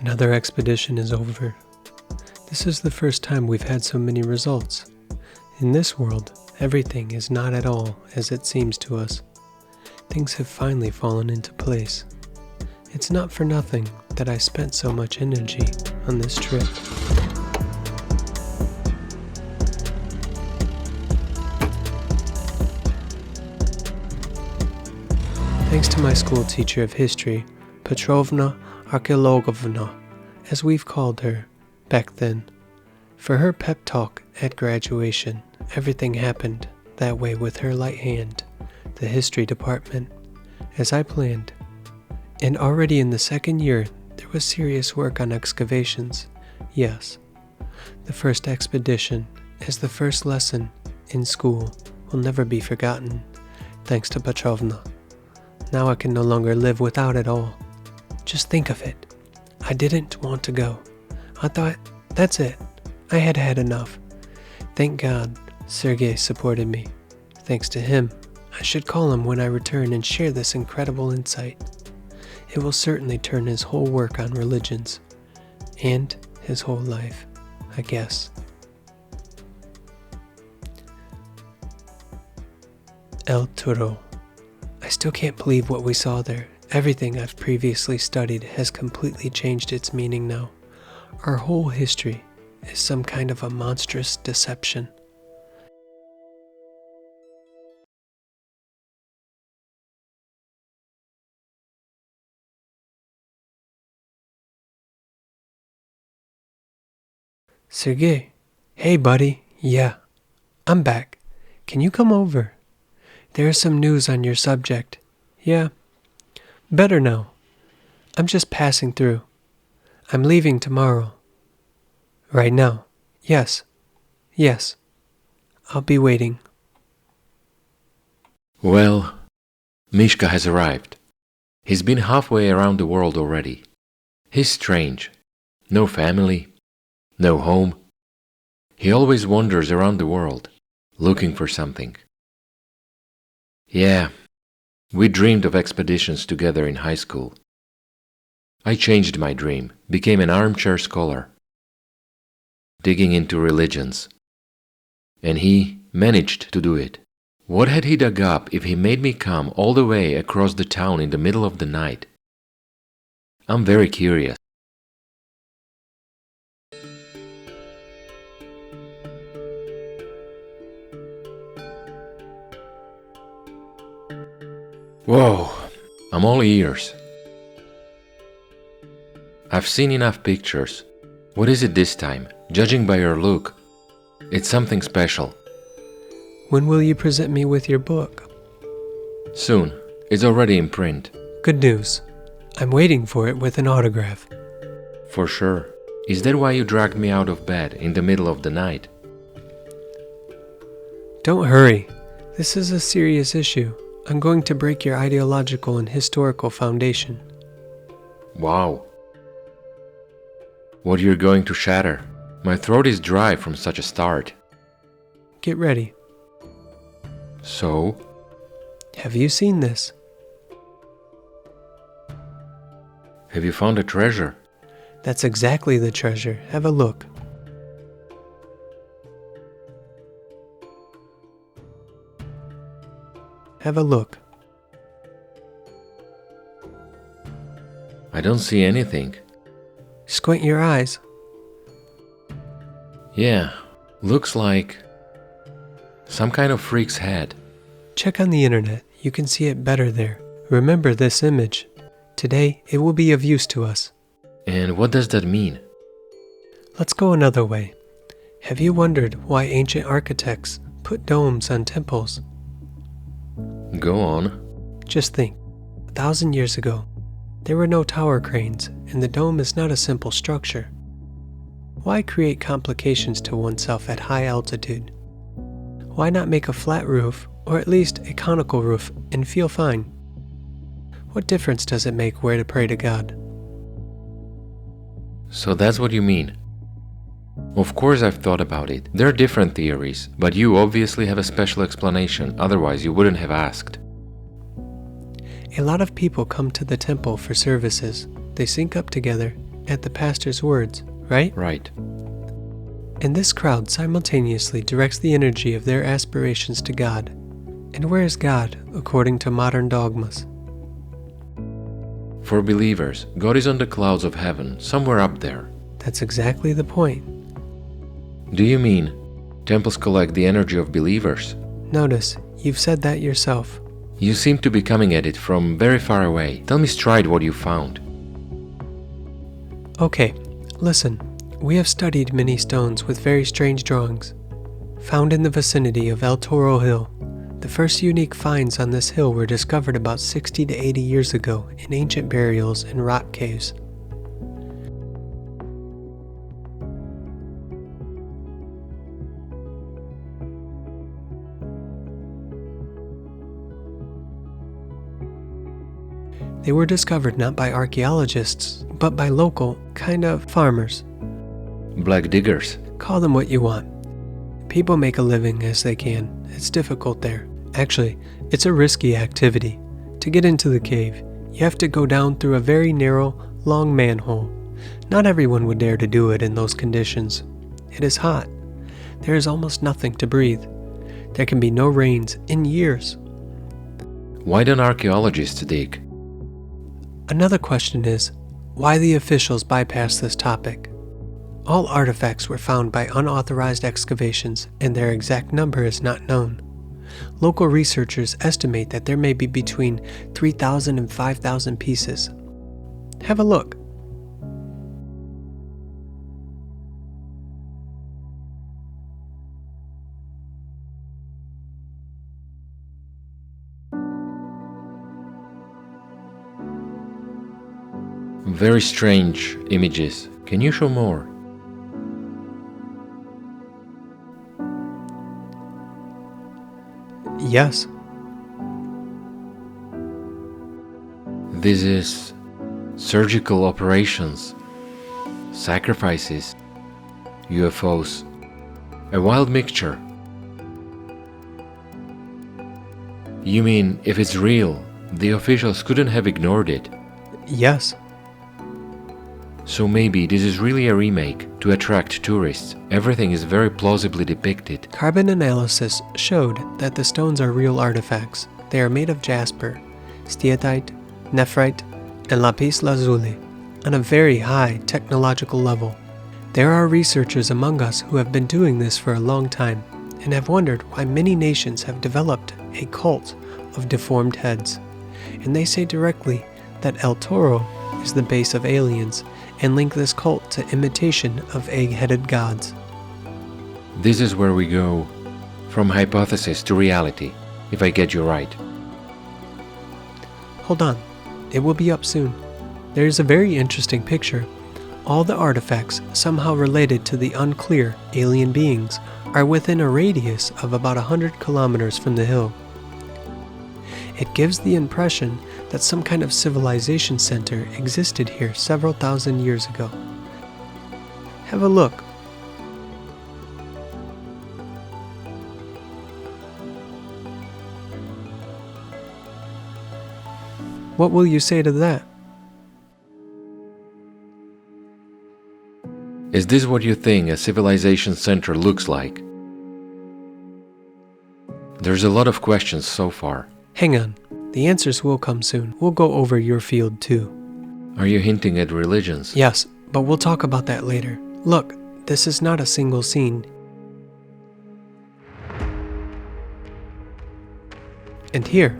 Another expedition is over. This is the first time we've had so many results. In this world, everything is not at all as it seems to us. Things have finally fallen into place. It's not for nothing that I spent so much energy on this trip. Thanks to my school teacher of history, Petrovna Arkeologovna, as we've called her back then. For her pep talk at graduation, everything happened that way with her light hand, the history department, as I planned. And already in the second year, there was serious work on excavations. Yes, the first expedition, as the first lesson in school, will never be forgotten, thanks to Petrovna. Now I can no longer live without it all. Just think of it. I didn't want to go. I thought, that's it. I had had enough. Thank God, Sergei supported me. Thanks to him, I should call him when I return and share this incredible insight. It will certainly turn his whole work on religions, and his whole life, I guess. El Toro. I still can't believe what we saw there. Everything I've previously studied has completely changed its meaning now. Our whole history is some kind of a monstrous deception. Sergei, hey buddy, yeah, I'm back. Can you come over? There's some news on your subject. Yeah, better now. I'm just passing through. I'm leaving tomorrow. Right now? Yes. Yes. I'll be waiting. Well, Mishka has arrived. He's been halfway around the world already. He's strange. No family. No home. He always wanders around the world, looking for something. Yeah, we dreamed of expeditions together in high school. I changed my dream, became an armchair scholar, digging into religions. And he managed to do it. What had he dug up if he made me come all the way across the town in the middle of the night? I'm very curious. Whoa, I'm all ears. I've seen enough pictures. What is it this time? Judging by your look, it's something special. When will you present me with your book? Soon. It's already in print. Good news. I'm waiting for it with an autograph. For sure. Is that why you dragged me out of bed in the middle of the night? Don't hurry. This is a serious issue. I'm going to break your ideological and historical foundation. Wow. What you're going to shatter? My throat is dry from such a start. Get ready. So? Have you seen this? Have you found a treasure? That's exactly the treasure. Have a look. Have a look. I don't see anything. Squint your eyes. Yeah, looks like some kind of freak's head. Check on the internet. You can see it better there. Remember this image. Today, it will be of use to us. And what does that mean? Let's go another way. Have you wondered why ancient architects put domes on temples? Go on. Just think, 1,000 years ago, there were no tower cranes, and the dome is not a simple structure. Why create complications to oneself at high altitude? Why not make a flat roof, or at least a conical roof, and feel fine? What difference does it make where to pray to God? So that's what you mean. Of course I've thought about it. There are different theories, but you obviously have a special explanation, otherwise you wouldn't have asked. A lot of people come to the temple for services. They sync up together at the pastor's words, right? Right. And this crowd simultaneously directs the energy of their aspirations to God. And where is God, according to modern dogmas? For believers, God is on the clouds of heaven, somewhere up there. That's exactly the point. Do you mean temples collect the energy of believers? Notice, you've said that yourself. You seem to be coming at it from very far away. Tell me straight what you found. Okay, listen. We have studied many stones with very strange drawings. Found in the vicinity of El Toro Hill. The first unique finds on this hill were discovered about 60 to 80 years ago in ancient burials and rock caves. They were discovered not by archaeologists, but by local, kind of, farmers. Black diggers. Call them what you want. People make a living as they can. It's difficult there. Actually, it's a risky activity. To get into the cave, you have to go down through a very narrow, long manhole. Not everyone would dare to do it in those conditions. It is hot. There is almost nothing to breathe. There can be no rains in years. Why don't archaeologists dig? Another question is, why the officials bypass this topic? All artifacts were found by unauthorized excavations, and their exact number is not known. Local researchers estimate that there may be between 3,000 and 5,000 pieces. Have a look. Very strange images. Can you show more? Yes. This is surgical operations, sacrifices, UFOs, a wild mixture. You mean if it's real, the officials couldn't have ignored it? Yes. So maybe this is really a remake to attract tourists. Everything is very plausibly depicted. Carbon analysis showed that the stones are real artifacts. They are made of jasper, steatite, nephrite, and lapis lazuli on a very high technological level. There are researchers among us who have been doing this for a long time and have wondered why many nations have developed a cult of deformed heads. And they say directly that El Toro is the base of aliens and link this cult to imitation of egg-headed gods. This is where we go from hypothesis to reality, if I get you right. Hold on, it will be up soon. There is a very interesting picture. All the artifacts somehow related to the unclear alien beings are within a radius of about 100 kilometers from the hill. It gives the impression that some kind of civilization center existed here several thousand years ago. Have a look. What will you say to that? Is this what you think a civilization center looks like? There's a lot of questions so far. Hang on. The answers will come soon. We'll go over your field too. Are you hinting at religions? Yes, but we'll talk about that later. Look, this is not a single scene. And here.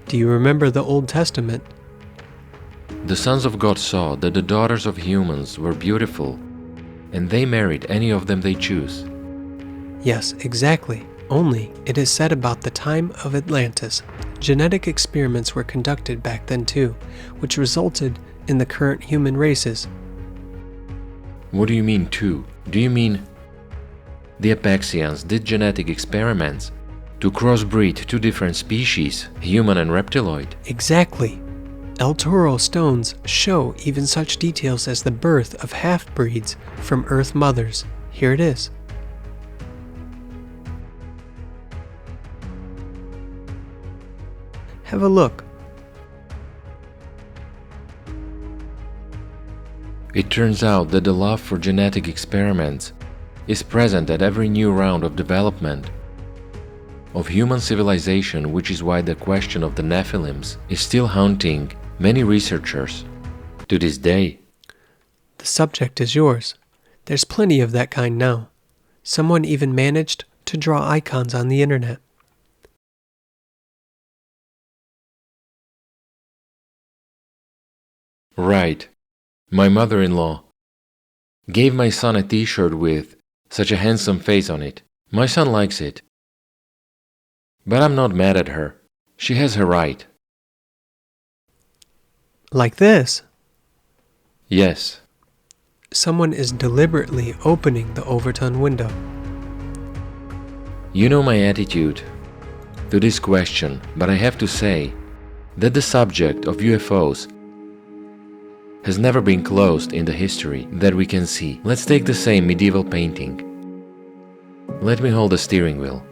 Do you remember the Old Testament? The sons of God saw that the daughters of humans were beautiful, and they married any of them they choose. Yes, exactly. Only, it is said about the time of Atlantis. Genetic experiments were conducted back then too, which resulted in the current human races. What do you mean too? Do you mean the Apexians did genetic experiments to crossbreed two different species, human and reptiloid? Exactly. El Toro stones show even such details as the birth of half-breeds from Earth mothers. Here it is. Have a look. It turns out that the love for genetic experiments is present at every new round of development of human civilization, which is why the question of the Nephilims is still haunting many researchers to this day. The subject is yours. There's plenty of that kind now. Someone even managed to draw icons on the internet. Right. My mother-in-law gave my son a t-shirt with such a handsome face on it. My son likes it. But I'm not mad at her. She has her right. Like this. Yes. Someone is deliberately opening the Overton window. You know my attitude to this question, but I have to say that the subject of UFOs has never been closed in the history that we can see. Let's take the same medieval painting. Let me hold the steering wheel.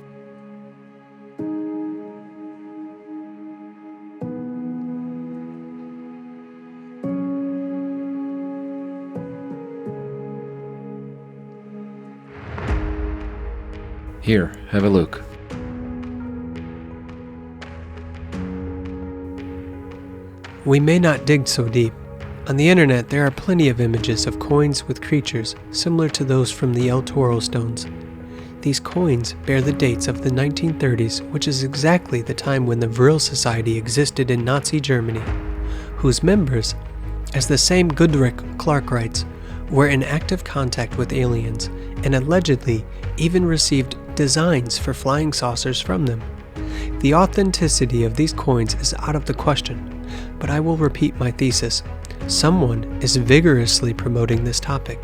Here, have a look. We may not dig so deep. On the internet, there are plenty of images of coins with creatures similar to those from the El Toro stones. These coins bear the dates of the 1930s, which is exactly the time when the Vril Society existed in Nazi Germany, whose members, as the same Goodrich Clark writes, were in active contact with aliens and allegedly even received designs for flying saucers from them. The authenticity of these coins is out of the question, but I will repeat my thesis. Someone is vigorously promoting this topic.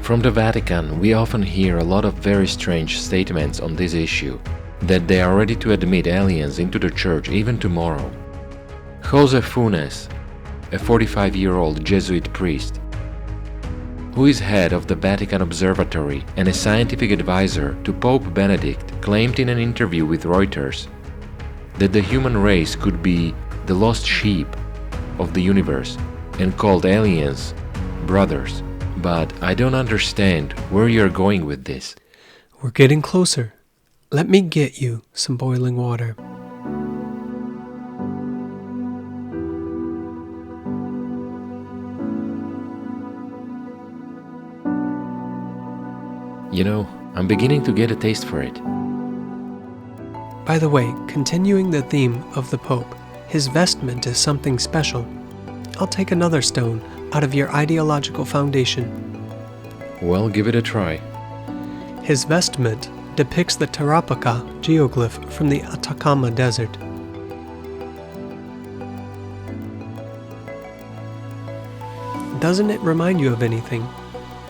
From the Vatican, we often hear a lot of very strange statements on this issue, that they are ready to admit aliens into the church even tomorrow. Jose Funes, a 45-year-old Jesuit priest, who is head of the Vatican Observatory and a scientific advisor to Pope Benedict, claimed in an interview with Reuters that the human race could be the lost sheep of the universe and called aliens brothers. But I don't understand where you're going with this. We're getting closer. Let me get you some boiling water. You know, I'm beginning to get a taste for it. By the way, continuing the theme of the Pope, his vestment is something special. I'll take another stone out of your ideological foundation. Well, give it a try. His vestment depicts the Tarapaca geoglyph from the Atacama Desert. Doesn't it remind you of anything?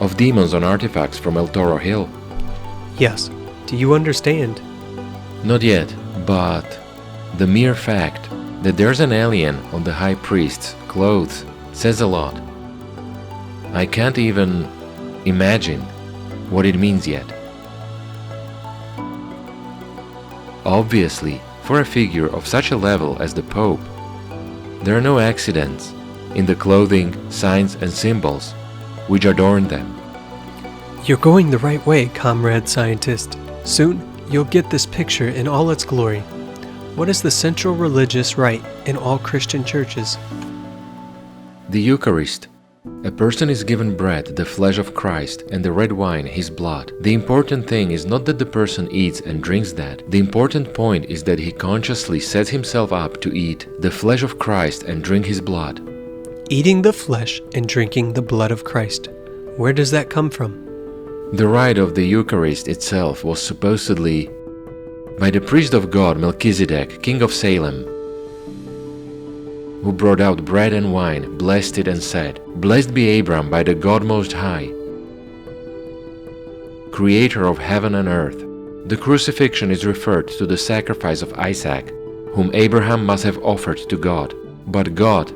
Of demons on artifacts from El Toro Hill? Yes. Do you understand? Not yet, but the mere fact that there's an alien on the high priest's clothes says a lot. I can't even imagine what it means yet. Obviously, for a figure of such a level as the Pope, there are no accidents in the clothing, signs, and symbols which adorn them. You're going the right way, comrade scientist. Soon, you'll get this picture in all its glory. What is the central religious rite in all Christian churches? The Eucharist. A person is given bread, the flesh of Christ, and the red wine, his blood. The important thing is not that the person eats and drinks that. The important point is that he consciously sets himself up to eat the flesh of Christ and drink his blood. Eating the flesh and drinking the blood of Christ. Where does that come from? The rite of the Eucharist itself was supposedly by the priest of God Melchizedek, king of Salem, who brought out bread and wine, blessed it and said, "Blessed be Abram by the God Most High, creator of heaven and earth." The crucifixion is referred to the sacrifice of Isaac, whom Abraham must have offered to God. But God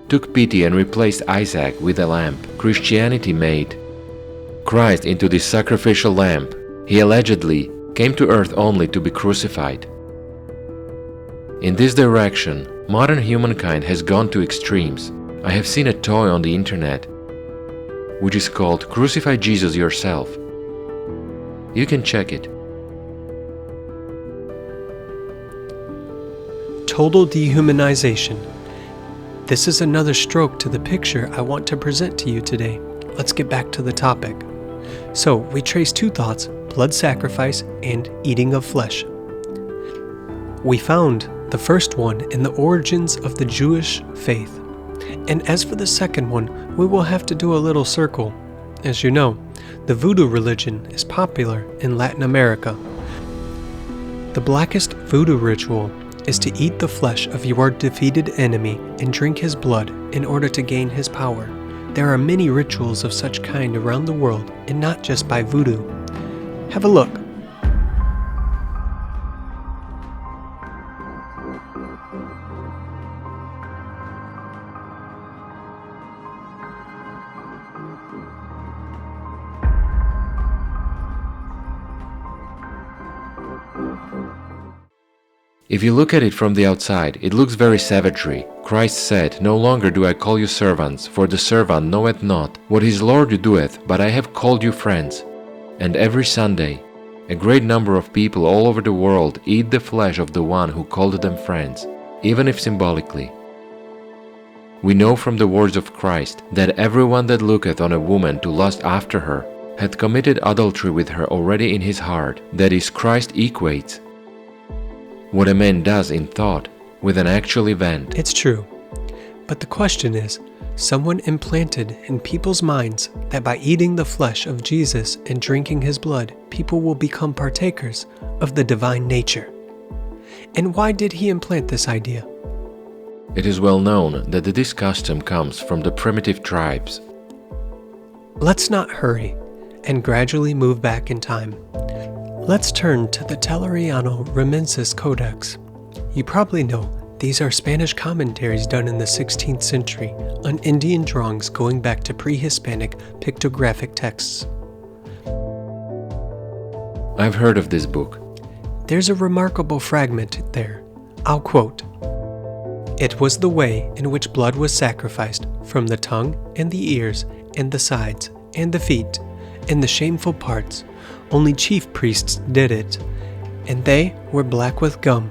took pity and replaced Isaac with a lamb. Christianity made Christ into this sacrificial lamb. He allegedly came to earth only to be crucified. In this direction, modern humankind has gone to extremes. I have seen a toy on the internet which is called Crucify Jesus Yourself. You can check it. Total dehumanization. This is another stroke to the picture I want to present to you today. Let's get back to the topic. So, we trace two thoughts: blood sacrifice and eating of flesh. We found the first one in the origins of the Jewish faith. And as for the second one, we will have to do a little circle. As you know, the voodoo religion is popular in Latin America. The blackest voodoo ritual is to eat the flesh of your defeated enemy and drink his blood in order to gain his power. There are many rituals of such kind around the world, and not just by voodoo. Have a look. If you look at it from the outside, it looks very savagery. Christ said, "No longer do I call you servants, for the servant knoweth not what his Lord doeth, but I have called you friends." And every Sunday, a great number of people all over the world eat the flesh of the one who called them friends, even if symbolically. We know from the words of Christ that everyone that looketh on a woman to lust after her hath committed adultery with her already in his heart. That is, Christ equates what a man does in thought with an actual event. It's true. But the question is, someone implanted in people's minds that by eating the flesh of Jesus and drinking his blood, people will become partakers of the divine nature. And why did he implant this idea? It is well known that this custom comes from the primitive tribes. Let's not hurry and gradually move back in time. Let's turn to the Telleriano Remensis Codex. You probably know these are Spanish commentaries done in the 16th century on Indian drawings going back to pre-Hispanic pictographic texts. I've heard of this book. There's a remarkable fragment there. I'll quote, "It was the way in which blood was sacrificed from the tongue and the ears and the sides and the feet and the shameful parts. Only chief priests did it, and they were black with gum,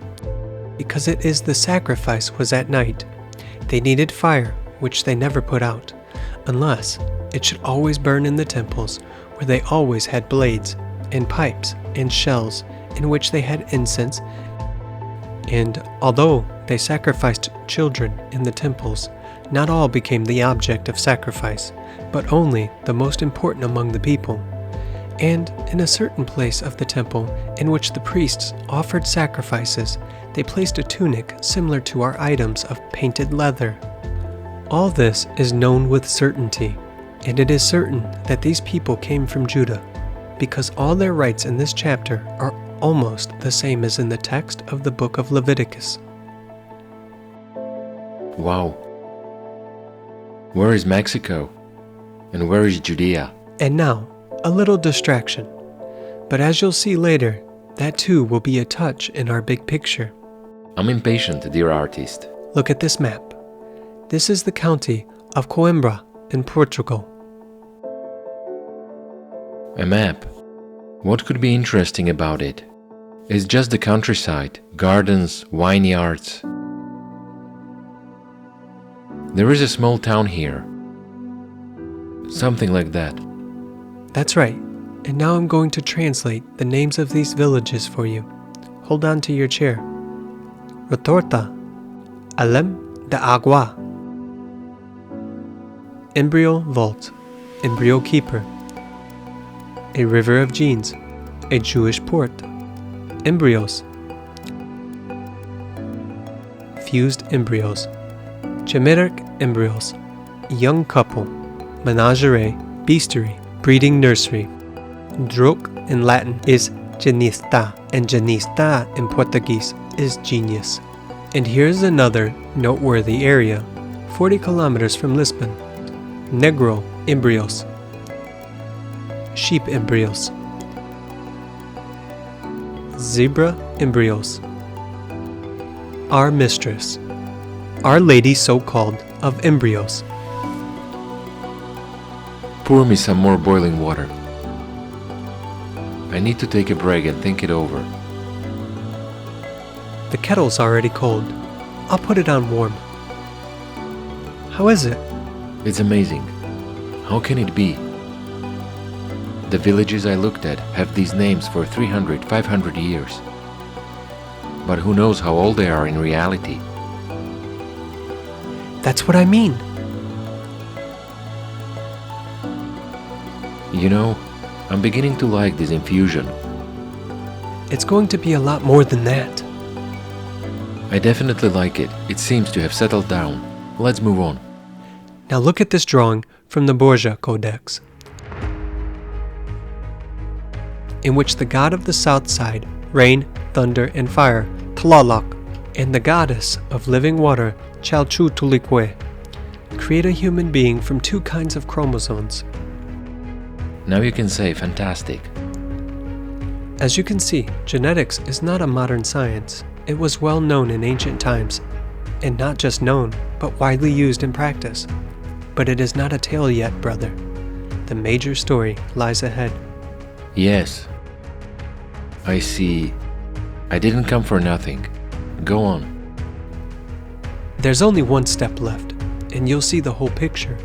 because it is the sacrifice was at night. They needed fire, which they never put out, unless it should always burn in the temples, where they always had blades, and pipes, and shells, in which they had incense. And although they sacrificed children in the temples, not all became the object of sacrifice, but only the most important among the people. And in a certain place of the temple in which the priests offered sacrifices, they placed a tunic similar to our items of painted leather. All this is known with certainty, and it is certain that these people came from Judah, because all their rites in this chapter are almost the same as in the text of the book of Leviticus." Wow. Where is Mexico? And where is Judea? And now, a little distraction. But as you'll see later, that too will be a touch in our big picture. I'm impatient, dear artist. Look at this map. This is the county of Coimbra in Portugal. A map. What could be interesting about it? It's just the countryside, gardens, vineyards. There is a small town here. Something like that. That's right. And now I'm going to translate the names of these villages for you. Hold on to your chair. Rotorta, Alem de Agua, Embryo Vault, Embryo Keeper, a River of Jeans, a Jewish port, embryos, fused embryos, chimeric embryos, young couple, menagerie, beastery, breeding nursery. Droc in Latin is genista, and genista in Portuguese is genius. And here's another noteworthy area, 40 kilometers from Lisbon. Negro embryos, sheep embryos, zebra embryos. Our Mistress, Our Lady so-called of embryos. Pour me some more boiling water. I need to take a break and think it over. The kettle's already cold. I'll put it on warm. How is it? It's amazing. How can it be? The villages I looked at have these names for 300, 500 years. But who knows how old they are in reality? That's what I mean. You know, I'm beginning to like this infusion. It's going to be a lot more than that. I definitely like it. It seems to have settled down. Let's move on. Now look at this drawing from the Borgia Codex, in which the god of the south side, rain, thunder, and fire, Tlaloc, and the goddess of living water, Chalchutulikwe, create a human being from two kinds of chromosomes. Now you can say fantastic. As you can see, genetics is not a modern science. It was well known in ancient times, and not just known, but widely used in practice. But it is not a tale yet, brother. The major story lies ahead. Yes. I see. I didn't come for nothing. Go on. There's only one step left, and you'll see the whole picture.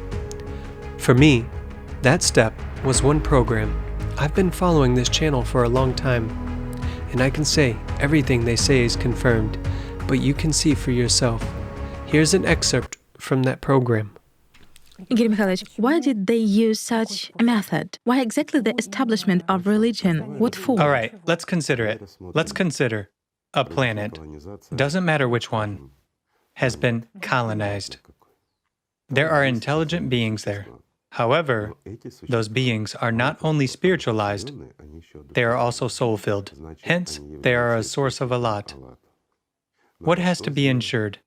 For me, that step was one program. I've been following this channel for a long time, and I can say everything they say is confirmed, but you can see for yourself. Here's an excerpt from that program. Igor Mikhailovich, why did they use such a method? Why exactly the establishment of religion? What for? All right, let's consider it. Let's consider a planet, doesn't matter which one, has been colonized. There are intelligent beings there. However, those beings are not only spiritualized, they are also soul-filled. Hence, they are a source of a lot. What has to be ensured?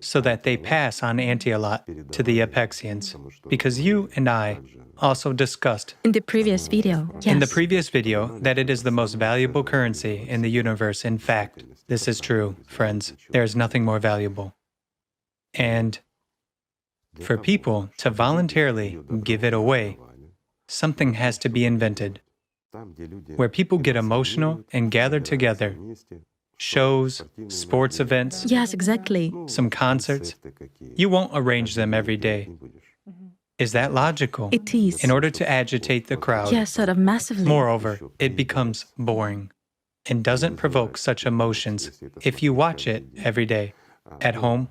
So that they pass on anti-alot to the Apexians, because you and I also discussed In the previous video, yes. in the previous video that it is the most valuable currency in the universe. In fact, this is true, friends. There is nothing more valuable. And for people to voluntarily give it away, something has to be invented, where people get emotional and gather together. Shows, sports events, Yes, exactly. some concerts. You won't arrange them every day. Is that logical? It is. In order to agitate the crowd. Yes, sort of massively. Moreover, it becomes boring and doesn't provoke such emotions if you watch it every day at home.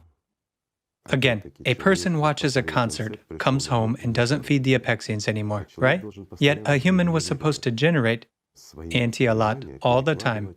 Again, a person watches a concert, comes home, and doesn't feed the Apexians anymore, right? Yet a human was supposed to generate anti-alot all the time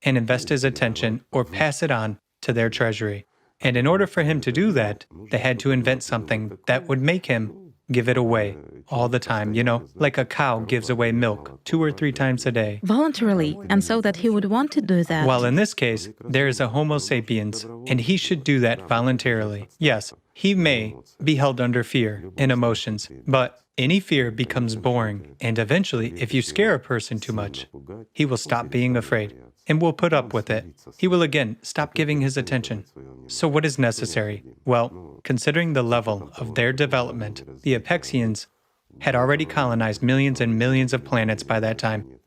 and invest his attention or pass it on to their treasury. And in order for him to do that, they had to invent something that would make him give it away all the time, like a cow gives away milk 2 or 3 times a day. Voluntarily, and so that he would want to do that. While in this case, there is a Homo sapiens, and he should do that voluntarily. Yes, he may be held under fear and emotions, but any fear becomes boring, and eventually, if you scare a person too much, he will stop being afraid and will put up with it. He will again stop giving his attention. So what is necessary? Well, considering the level of their development, the Apexians had already colonized millions and millions of planets by that time.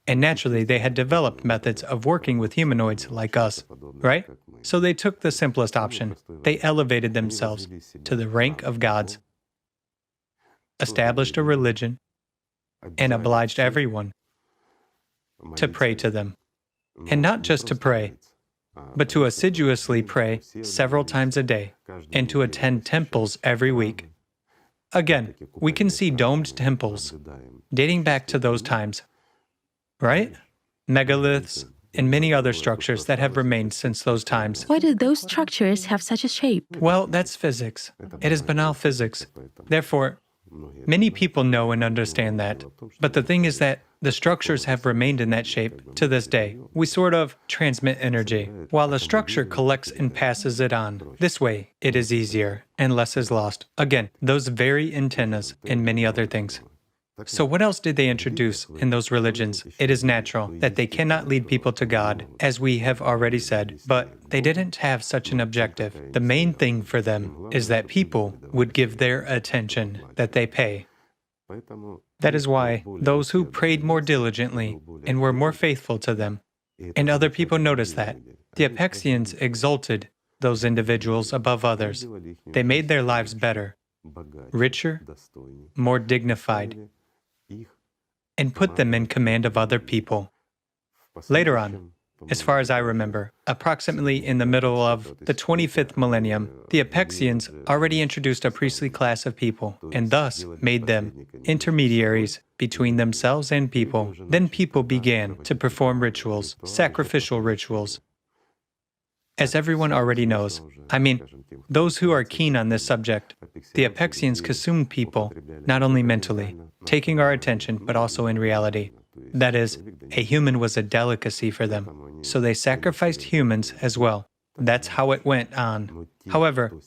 And naturally, they had developed methods of working with humanoids like us, right? So they took the simplest option. They elevated themselves to the rank of gods, established a religion, and obliged everyone to pray to them. And not just to pray, but to assiduously pray several times a day and to attend temples every week. Again, we can see domed temples dating back to those times, right? Megaliths and many other structures that have remained since those times. Why do those structures have such a shape? Well, that's physics. It is banal physics. Therefore, many people know and understand that. But the thing is that the structures have remained in that shape to this day. We sort of transmit energy, while the structure collects and passes it on. This way, it is easier, and less is lost. Again, those very antennas and many other things. So, what else did they introduce in those religions? It is natural that they cannot lead people to God, as we have already said, but they didn't have such an objective. The main thing for them is that people would give their attention that they pay. That is why those who prayed more diligently and were more faithful to them, and other people noticed that, the Apexians exalted those individuals above others. They made their lives better, richer, more dignified, and put them in command of other people. Later on, as far as I remember, approximately in the middle of the 25th millennium, the Apexians already introduced a priestly class of people and thus made them intermediaries between themselves and people. Then people began to perform rituals, sacrificial rituals. As everyone already knows, those who are keen on this subject, the Apexians consumed people, not only mentally, taking our attention, but also in reality. That is, a human was a delicacy for them, so they sacrificed humans as well. That's how it went on. However,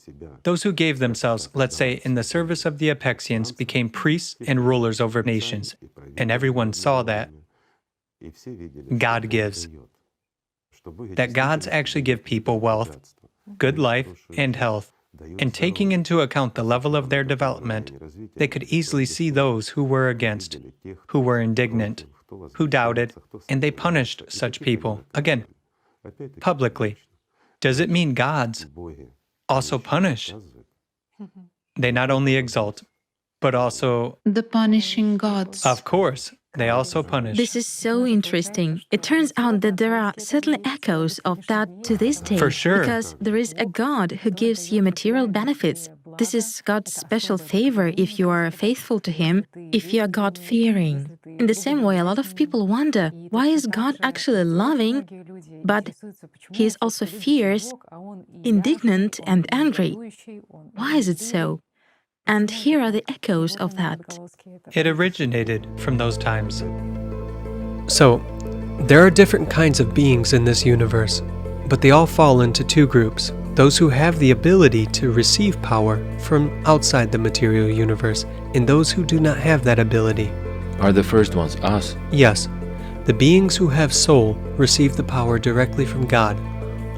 those who gave themselves, let's say, in the service of the Apexians became priests and rulers over nations, and everyone saw that God gives. That gods actually give people wealth, good life, and health. And taking into account the level of their development, they could easily see those who were against, who were indignant, who doubted, and they punished such people, again, publicly. Does it mean gods also punish? They not only exalt, but also... The punishing gods. Of course, they also punish. This is so interesting. It turns out that there are certainly echoes of that to this day. For sure. Because there is a God who gives you material benefits. This is God's special favor if you are faithful to Him, if you are God-fearing. In the same way, a lot of people wonder, why is God actually loving, but He is also fierce, indignant, and angry? Why is it so? And here are the echoes of that. It originated from those times. So, there are different kinds of beings in this universe, but they all fall into two groups: those who have the ability to receive power from outside the material universe, and those who do not have that ability. Are the first ones us? Yes, the beings who have soul receive the power directly from God.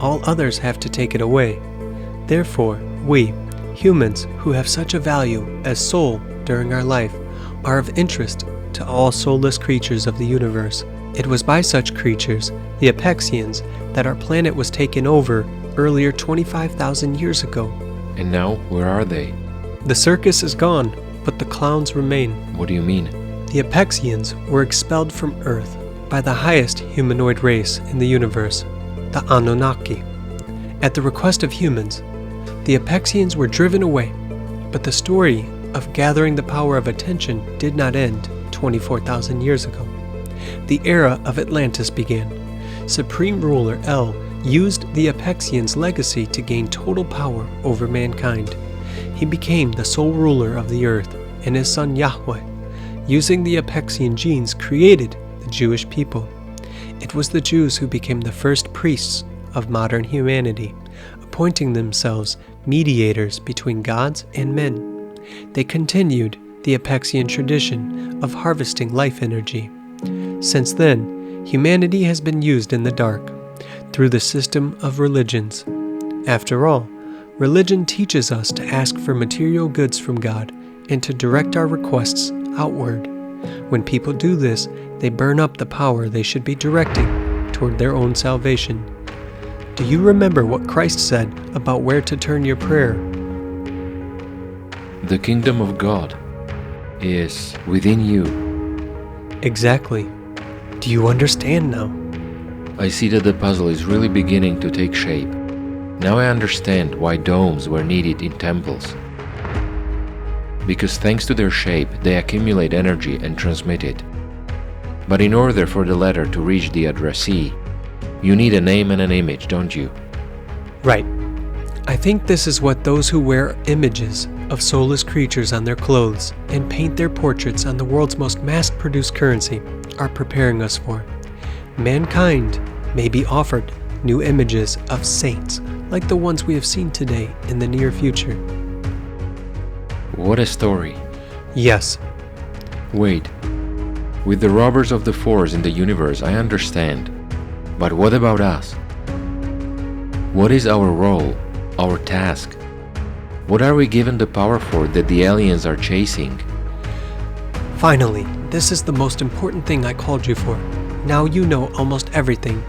All others have to take it away. Therefore, we, humans who have such a value as soul during our life, are of interest to all soulless creatures of the universe. It was by such creatures, the Apexians, that our planet was taken over earlier 25,000 years ago. And now, where are they? The circus is gone, but the clowns remain. What do you mean? The Apexians were expelled from Earth by the highest humanoid race in the universe, the Anunnaki. At the request of humans, the Apexians were driven away, but the story of gathering the power of attention did not end 24,000 years ago. The era of Atlantis began. Supreme ruler El used the Apexians' legacy to gain total power over mankind. He became the sole ruler of the earth, and his son Yahweh, using the Apexian genes, created the Jewish people. It was the Jews who became the first priests of modern humanity, appointing themselves mediators between gods and men. They continued the Apexian tradition of harvesting life energy. Since then, humanity has been used in the dark through the system of religions. After all, religion teaches us to ask for material goods from God and to direct our requests outward. When people do this, they burn up the power they should be directing toward their own salvation. Do you remember what Christ said about where to turn your prayer? The kingdom of God is within you. Exactly. Do you understand now? I see that the puzzle is really beginning to take shape. Now I understand why domes were needed in temples. Because thanks to their shape, they accumulate energy and transmit it. But in order for the letter to reach the addressee, you need a name and an image, don't you? Right. I think this is what those who wear images of soulless creatures on their clothes and paint their portraits on the world's most mass-produced currency are preparing us for. Mankind may be offered new images of saints like the ones we have seen today in the near future. What a story. Yes. Wait. With the robbers of the force in the universe, I understand. But what about us? What is our role, our task? What are we given the power for that the aliens are chasing? Finally, this is the most important thing I called you for. Now you know almost everything.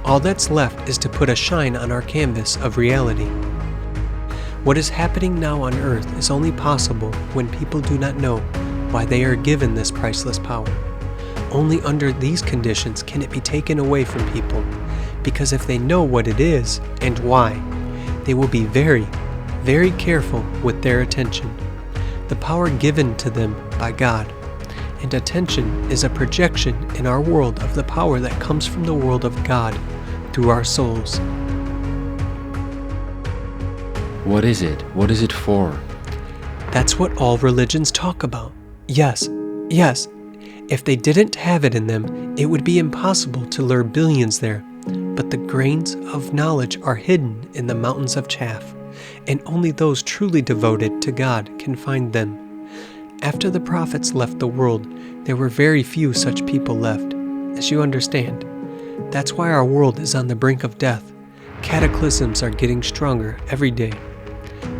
All that's left is to put a shine on our canvas of reality. What is happening now on Earth is only possible when people do not know why they are given this priceless power. Only under these conditions can it be taken away from people, because if they know what it is and why, they will be very, very careful with their attention. The power given to them by God. And attention is a projection in our world of the power that comes from the world of God through our souls. What is it? What is it for? That's what all religions talk about. Yes, yes. If they didn't have it in them, it would be impossible to lure billions there. But the grains of knowledge are hidden in the mountains of chaff, and only those truly devoted to God can find them. After the prophets left the world, there were very few such people left, as you understand. That's why our world is on the brink of death. Cataclysms are getting stronger every day,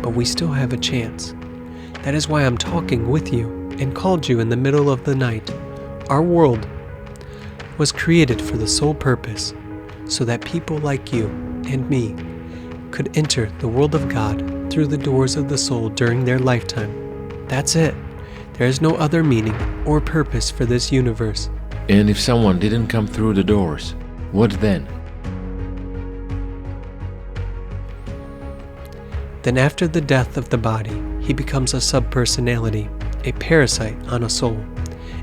but we still have a chance. That is why I'm talking with you and called you in the middle of the night. Our world was created for the sole purpose, so that people like you and me could enter the world of God through the doors of the soul during their lifetime. That's it. There is no other meaning or purpose for this universe. And if someone didn't come through the doors, what then? Then after the death of the body, he becomes a subpersonality, a parasite on a soul.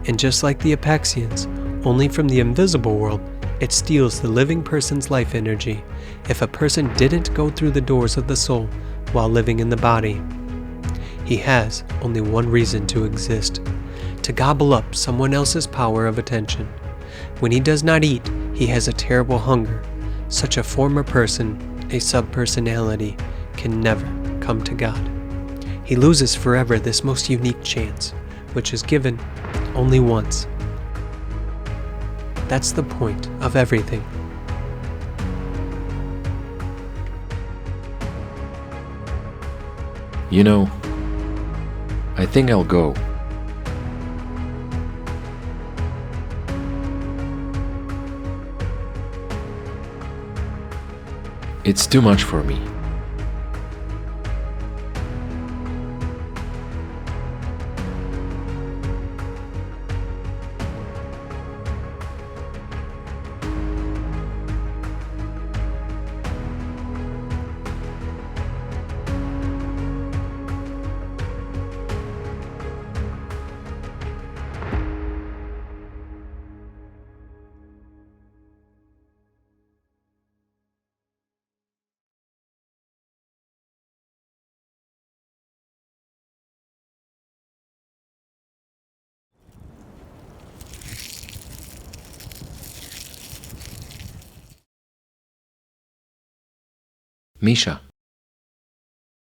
And just like the Apaxians, only from the invisible world, it steals the living person's life energy if a person didn't go through the doors of the soul while living in the body. He has only one reason to exist: to gobble up someone else's power of attention. When he does not eat, he has a terrible hunger. Such a former person, a subpersonality, can never come to God. He loses forever this most unique chance, which is given only once. That's the point of everything. You know, I think I'll go. It's too much for me.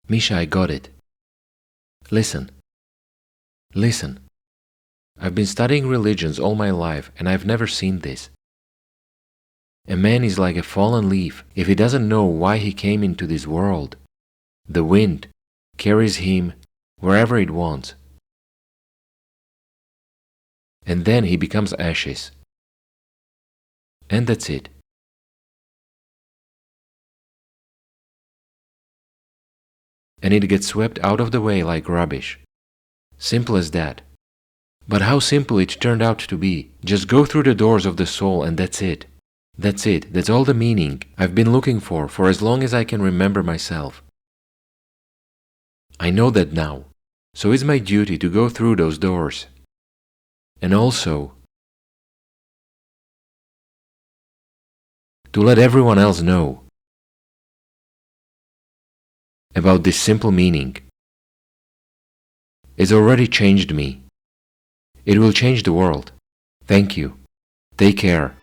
Misha, I got it. Listen. I've been studying religions all my life and I've never seen this. A man is like a fallen leaf if he doesn't know why he came into this world. The wind carries him wherever it wants. And then he becomes ashes. And that's it. And it gets swept out of the way like rubbish. Simple as that. But how simple it turned out to be. Just go through the doors of the soul and that's it. That's it. That's all the meaning I've been looking for as long as I can remember myself. I know that now. So it's my duty to go through those doors. And also to let everyone else know about this simple meaning. It's already changed me. It will change the world. Thank you. Take care.